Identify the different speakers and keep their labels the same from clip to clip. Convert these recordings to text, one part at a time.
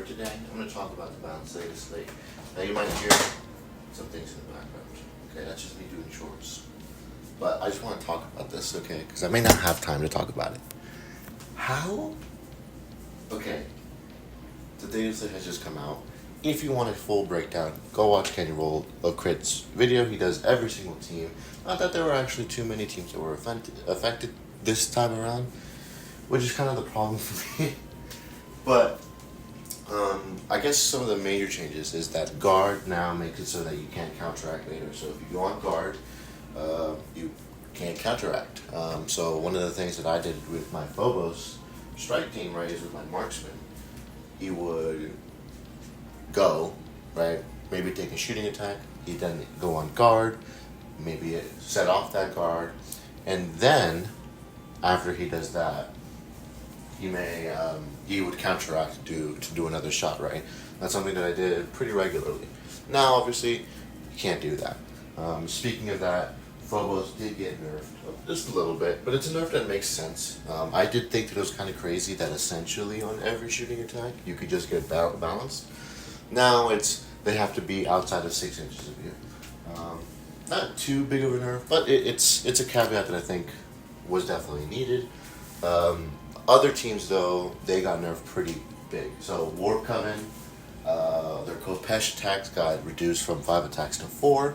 Speaker 1: today, I'm going to talk about the balanced Dataslate. Now you might hear some things in the background. Okay, that's just me doing chores. But I just want to talk about this, okay? Because I may not have time to talk about it. How? Okay, the Dataslate has just come out. If you want a full breakdown, go watch Kenny Roll of Crit's video. He does every single team. Not that there were actually too many teams that were affected this time around, which is kind of the problem for me. But I guess some of the major changes is that guard now makes it so that you can't counteract later. So if you go on guard, you can't counteract. So one of the things that I did with my Phobos strike team, right, is with my marksman. He would go, right, maybe take a shooting attack. He'd then go on guard, maybe set off that guard, and then after he does that, he would counteract to do another shot, right? That's something that I did pretty regularly. Now, obviously, you can't do that. Speaking of that, Phobos did get nerfed just a little bit, but it's a nerf that makes sense. I did think that it was kind of crazy that essentially on every shooting attack, you could just get balanced. Now they have to be outside of 6 inches of you. Not too big of a nerf, but it's a caveat that I think was definitely needed. Other teams, though, they got nerfed pretty big. So Warp Coven, their Kopesh attacks got reduced from 5 attacks to 4,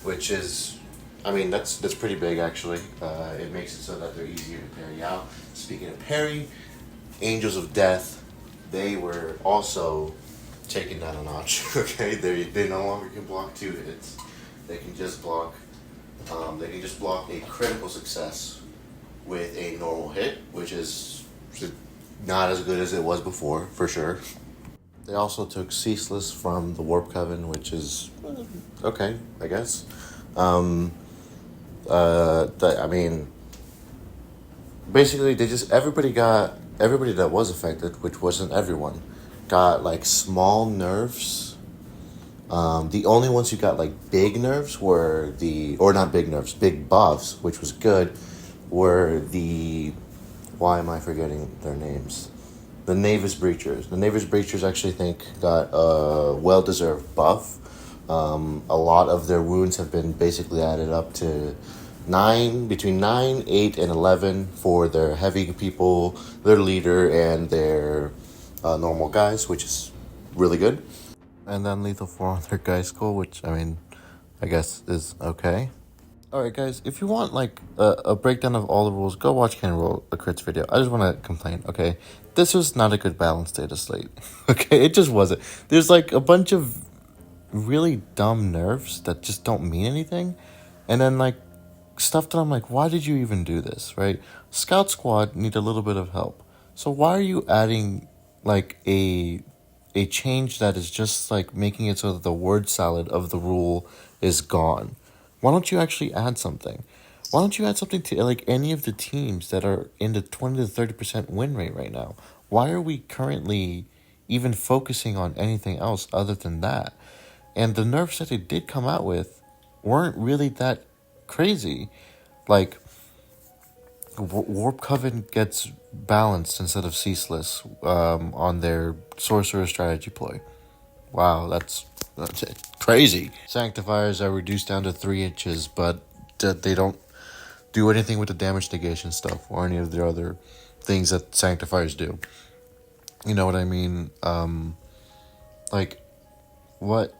Speaker 1: which is, I mean, that's pretty big actually. It makes it so that they're easier to parry out. Speaking of parry, Angels of Death, they were also taken down a notch. Okay, they no longer can block 2 hits. They can just block. They can just block a critical success with a normal hit, which is not as good as it was before, for sure. They also took Ceaseless from the Warp Coven, which is okay, I guess. I mean, basically, everybody that was affected, which wasn't everyone, got like small nerfs. The only ones who got like big nerfs were big buffs, which was good, were why am I forgetting their names? The Navis Breachers. The Navis Breachers actually think got a well-deserved buff. A lot of their wounds have been basically added up to between 9, 8, and 11 for their heavy people, their leader, and their normal guys, which is really good. And then Lethal 4 on their guy skull, which, I mean, I guess is okay. Alright guys, if you want like a breakdown of all the rules, go watch Ken Roll a Crits video. I just want to complain, okay? This was not a good balanced data slate. Okay, it just wasn't. There's like a bunch of really dumb nerfs that just don't mean anything. And then like stuff that I'm like, why did you even do this, right? Scout Squad need a little bit of help. So why are you adding like a change that is just like making it so that the word salad of the rule is gone? Why don't you actually add something? Why don't you add something to like any of the teams that are in the 20 to 30% win rate right now? Why are we currently even focusing on anything else other than that? And the nerfs that they did come out with weren't really that crazy. Like, Warp Coven gets balanced instead of Ceaseless on their Sorcerer strategy ploy. Wow, that's it. Crazy. Sanctifiers are reduced down to 3 inches, but they don't do anything with the damage negation stuff or any of the other things that Sanctifiers do. You know what I mean? Like, what?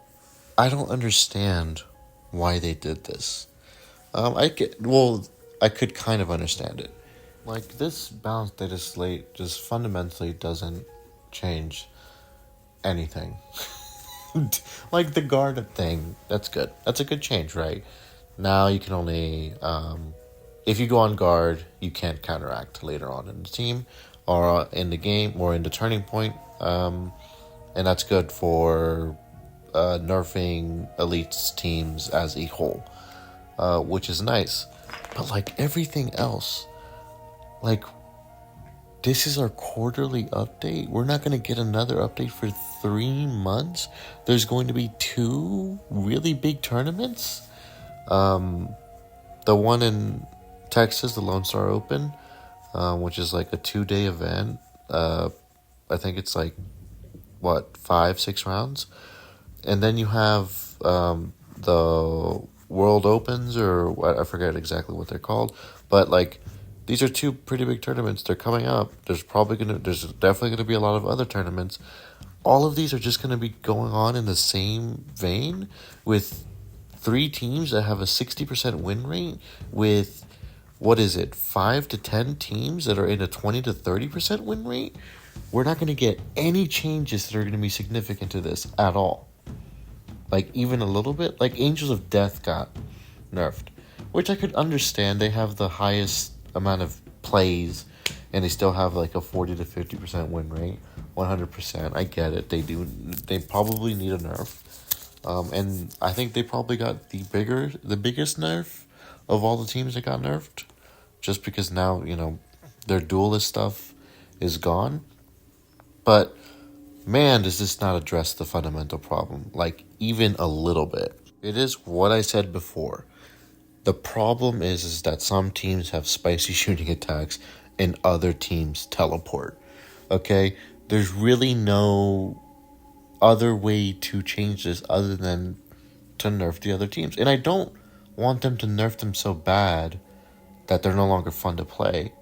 Speaker 1: I don't understand why they did this. I could kind of understand it. Like, this balanced data slate just fundamentally doesn't change anything. Like the guard thing, that's good. That's a good change, right? Now you can only, if you go on guard, you can't counteract later on in the team or in the game or in the turning point. And that's good for nerfing elites teams as a whole, which is nice. But like everything else, like, this is our quarterly update. We're not going to get another update for 3 months. There's going to be 2 really big tournaments. The one in Texas, the Lone Star Open, which is like a 2-day event. I think it's like what, 5, 6 rounds, and then you have the World Opens, or what, I forget exactly what they're called, but like these are two pretty big tournaments. They're coming up. There's definitely gonna be a lot of other tournaments. All of these are just gonna be going on in the same vein with three teams that have a 60% win rate with, what is it, 5 to 10 teams that are in a 20 to 30% win rate. We're not going to get any changes that are going to be significant to this at all. Like, even a little bit. Like, Angels of Death got nerfed, which I could understand. They have the highest amount of plays, and they still have like a 40 to 50% win rate. 100%. I get it. They probably need a nerf. And I think they probably got the biggest nerf of all the teams that got nerfed, just because now, their duelist stuff is gone. But man, does this not address the fundamental problem, like even a little bit. It is what I said before. The problem is that some teams have spicy shooting attacks and other teams teleport. Okay? There's really no other way to change this other than to nerf the other teams. And I don't want them to nerf them so bad that they're no longer fun to play.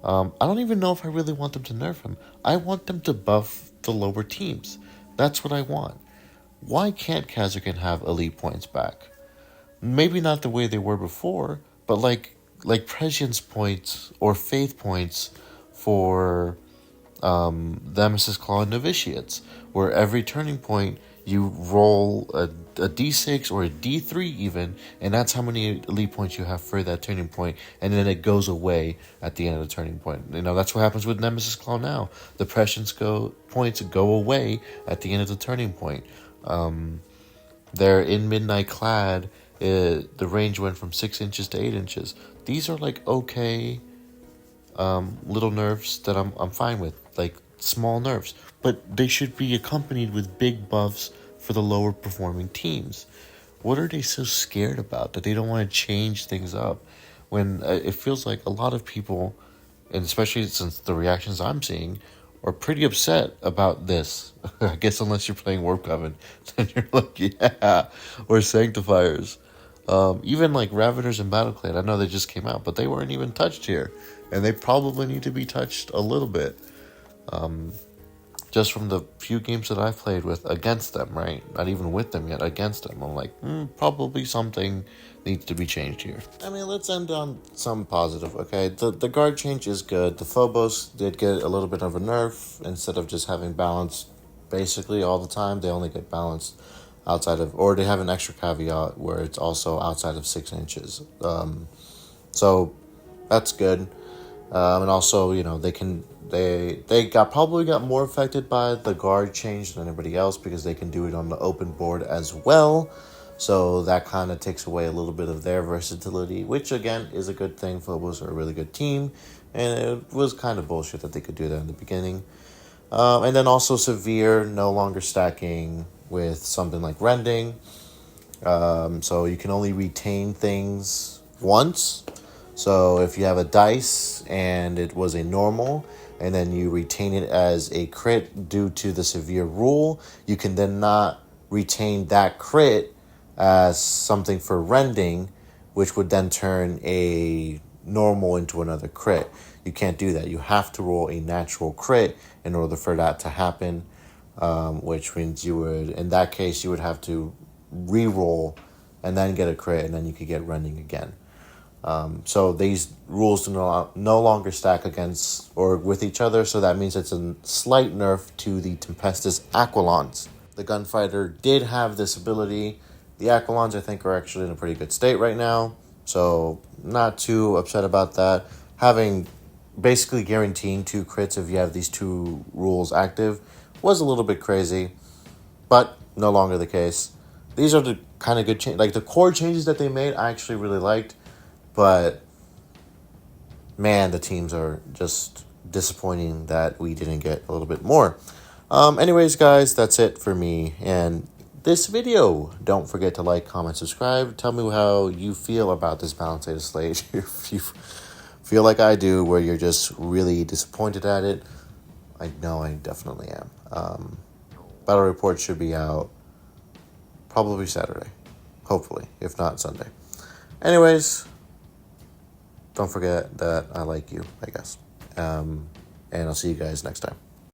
Speaker 1: I don't even know if I really want them to nerf them. I want them to buff the lower teams. That's what I want. Why can't Kazakhstan have elite points back? Maybe not the way they were before, but like prescience points or faith points for the Emesis Claw and Novitiates, where every turning point you roll a d6 or a d3 even, and that's how many elite points you have for that turning point, and then it goes away at the end of the turning point. That's what happens with Nemesis Claw now. The prescience points go away at the end of the turning point. They're in Midnight Clad. The range went from 6 inches to 8 inches. These are like okay little nerfs that I'm fine with, like small nerfs, but they should be accompanied with big buffs for the lower performing teams. What are they so scared about that they don't want to change things up when it feels like a lot of people, and especially since the reactions I'm seeing, are pretty upset about this. I guess unless you're playing Warp Coven, then you're like, yeah, or Sanctifiers. Even like Raveners and Battleclad, I know they just came out, but they weren't even touched here. And they probably need to be touched a little bit. Just from the few games that I've played with against them, right? Not even with them yet, against them. I'm like, probably something needs to be changed here. I mean, let's end on some positive, okay? The guard change is good. The Phobos did get a little bit of a nerf. Instead of just having balance basically all the time, they only get balanced outside of, or they have an extra caveat where it's also outside of 6 inches. So that's good. And also, they probably got more affected by the guard change than anybody else because they can do it on the open board as well. So that kind of takes away a little bit of their versatility, which again is a good thing. Phobos are a really good team, and it was kind of bullshit that they could do that in the beginning. And then also Severe no longer stacking with something like Rending. So you can only retain things once. So if you have a dice and it was a normal, and then you retain it as a crit due to the Severe rule, you can then not retain that crit as something for Rending, which would then turn a normal into another crit. You can't do that. You have to roll a natural crit in order for that to happen, which means you would, in that case, you would have to re-roll and then get a crit, and then you could get Rending again. So these rules do no longer stack against or with each other, so that means it's a slight nerf to the Tempestus Aquilons. The Gunfighter did have this ability. The Aquilons, I think, are actually in a pretty good state right now, so not too upset about that. Having basically guaranteeing 2 crits if you have these 2 rules active was a little bit crazy, but no longer the case. These are the kind of good changes. Like the core changes that they made, I actually really liked. But, man, the teams are just disappointing that we didn't get a little bit more. Anyways, guys, that's it for me and this video. Don't forget to like, comment, subscribe. Tell me how you feel about this Balanced Dataslate. If you feel like I do, where you're just really disappointed at it, I know I definitely am. Battle report should be out probably Saturday. Hopefully, if not Sunday. Anyways, don't forget that I like you, I guess. And I'll see you guys next time.